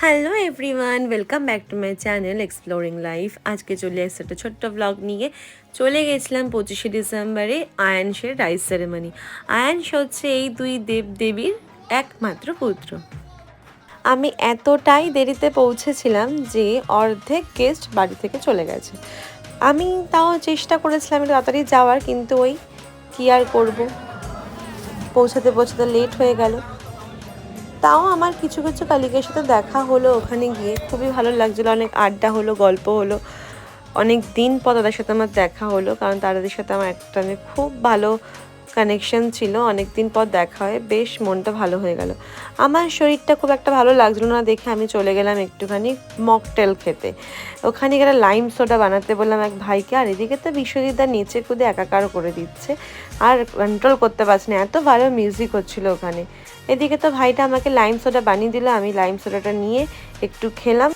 Hello everyone, welcome back to my channel exploring life. আজকে চলে এসেছে একটা ছোট্ট ব্লগ নিয়ে। চলে গেছিলাম 25শে ডিসেম্বরে আয়ানসের রাইস সেরেমনি। আয়ানস হচ্ছে এই দুই দেবদেবীর একমাত্র পুত্র। আমি এতটাই দেরিতে পৌঁছেছিলাম যে অর্ধেক গেস্ট বাড়ি থেকে চলে গেছে। আমি তাও চেষ্টা করেছিলাম একটু তাড়াতাড়ি যাওয়ার, কিন্তু ওই কী আর করবো, পৌঁছাতে পৌঁছাতে লেট হয়ে গেল। তাও আমার কিছু কিছু কালিকের সাথে দেখা হলো ওখানে গিয়ে, খুবই ভালো লাগছিলো। অনেক আড্ডা হলো, গল্প হলো, অনেক দিন পর তাদের সাথে আমার দেখা হলো, কারণ তাদের সাথে আমার একটা খুব ভালো কানেকশন ছিল। অনেক দিন পর দেখা হয়ে বেশ মনটা ভালো হয়ে গেল। আমার শরীরটা খুব একটা ভালো লাগছিলো না দেখে আমি চলে গেলাম একটুখানি মকটেল খেতে। ওখানে গেলে লাইম সোডা বানাতে বললাম এক ভাইকে, আর এদিকে তো বিশ্বজিৎদা নিচে কুদে একাকার করে দিচ্ছে, আর কন্ট্রোল করতে পারছি না, এত ভালো মিউজিক হচ্ছিলো ওখানে। এদিকে তো ভাইটা আমাকে লাইম সোডা বানিয়ে দিল, আমি লাইম সোডাটা নিয়ে একটু খেলাম।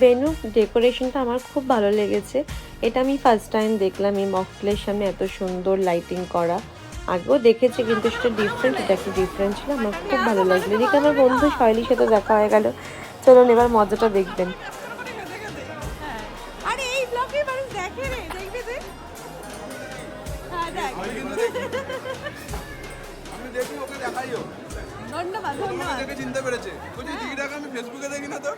ভেনু ডেকোরেশনটা আমার খুব ভালো লেগেছে। এটা আমি ফার্স্ট টাইম দেখলাম, এই মকটেলের সামনে এত সুন্দর লাইটিং করা। আগেও দেখেছি কিন্তু সেটা ডিফারেন্ট, এটা একটু ডিফারেন্ট ছিল, আমার খুব ভালো লাগলো। এদিকে আমার বন্ধু শৈলীর সাথে দেখা হয়ে গেল। চলুন এবার মজাটা দেখবেন। ধন্যবাদ ধন্যবাদ দেখে চিনতে পেরেছে। বলছি দিদিটাকে আমি ফেসবুকে দেখি না তো।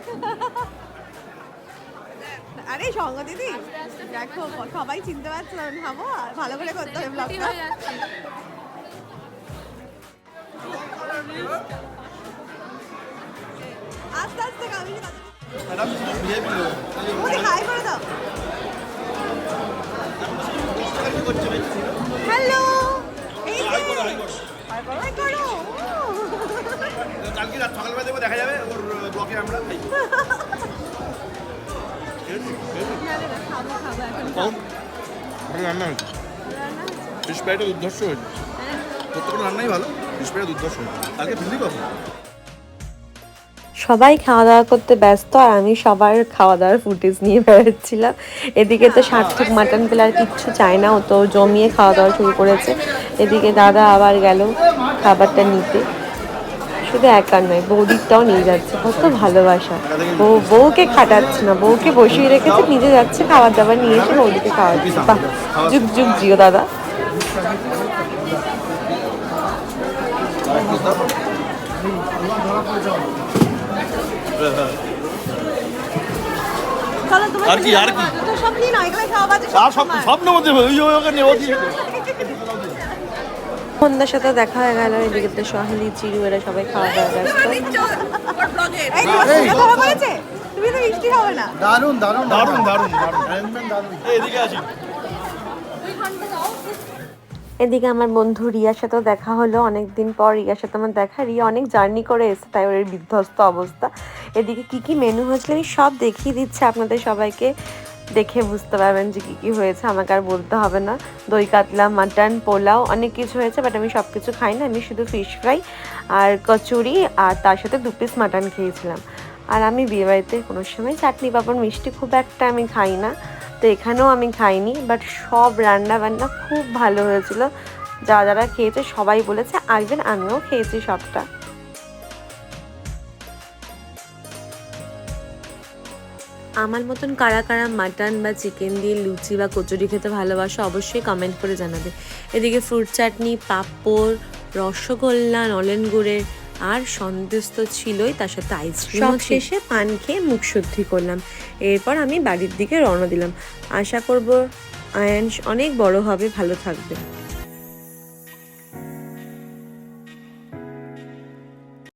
আরে সঙ্গ দিদি দেখো সবাই চিনতে পারছে না, ভাবো আর ভালো করে করতে হবে ব্লগটা। আস্তে আস্তে কামি ম্যাডাম ভিআইপি লোক ওরে হাই করে দাও। হ্যালো এই যে হাই করো হাই করো। কালকে রাত সকালবেলা দেখো দেখা যাবে ওর ব্লকে আমরা খাই। রান্না হয়েছে, ফিশ ফ্রাইটা দুর্ধর্ষ হয়েছে। প্রত্যেকটা রান্নাই ভালো, ফিশ ফ্রাইটা দুর্ধর্ষ হয়েছে। কালকে ফিরলি কখন? সবাই খাওয়া দাওয়া করতে ব্যস্ত, আর আমি সবার খাওয়া দাওয়ার ফুটেজ নিয়ে বেরোচ্ছিলাম। এদিকে তো সার্থক মাটন পেলে আর কিচ্ছু চায় না, ও তো জমিয়ে খাওয়া দাওয়া শুরু করেছে। এদিকে দাদা আবার গেল খাবারটা নিতে। শুধু একার নয়, বৌদিরটাও নিয়ে যাচ্ছে, কত ভালোবাসা। বউকে খাটাচ্ছে না, বউকে বসিয়ে রেখেছে, নিজে যাচ্ছে খাবার দাবার নিয়ে এসে বৌদিকে খাওয়াচ্ছে। বাহ, যুগ যুগ জিও দাদা। চলো তোমার আর কি আর কি তো সব নিয়ে না, এখানে খাওয়া বাজে সব নেবো দেবে ওই ওখানে ও দিয়ে সন্ধ্যার সাথে দেখা হয়ে গেল। এদিকে তো সহেলি চিরু এরা সবাই খাওয়া দাওয়া ব্যস্ত। এই ধরা পড়েছে, তুমি তো মিষ্টি হবে না। দারুন দারুন দারুন দারুন দারুন দারুন। এদিকে আসি। এদিকে আমার বন্ধু রিয়ার সাথেও দেখা হলো অনেকদিন পর। রিয়ার সাথে আমার দেখা, রিয়া অনেক জার্নি করে এসে, তাই ওর বিধ্বস্ত অবস্থা। এদিকে কি কি মেনু হয়েছিল আমি সব দেখিয়ে দিচ্ছি আপনাদের, সবাইকে দেখে বুঝতে পারবেন যে কী কী হয়েছে, আমাকে আর বলতে হবে না। দই কাতলা, মাটন, পোলাও, অনেক কিছু হয়েছে, বাট আমি সব কিছু খাই না। আমি শুধু ফিশ ফ্রাই আর কচুরি আর তার সাথে 2 পিস মাটন খেয়েছিলাম। আর আমি বিয়েবাড়িতে কোনো সময় চাটনি পাঁপড় মিষ্টি খুব একটা আমি খাই না, তো এখানেও আমি খাইনি। বাট সব রান্না বান্না খুব ভালো হয়েছিল, যারা যারা খেয়েছে সবাই বলেছে আসবেন, আমিও খেয়েছি সবটা। আমার মতন কারা কারা মাটন বা চিকেন দিয়ে লুচি বা কচুরি খেতে ভালোবাসো অবশ্যই কমেন্ট করে জানাবে। এদিকে ফ্রুট চাটনি, পাঁপড়, রসগোল্লা, নলেন গুড়ের আর সন্দেশ তো ছিলই, তার সাথে আইসক্রিম। সব শেষে পান খেয়ে মুখ শুদ্ধি করলাম। এরপর আমি বাড়ির দিকে রওনা দিলাম। আশা করব আয়ানস অনেক বড় হবে, ভালো থাকবে।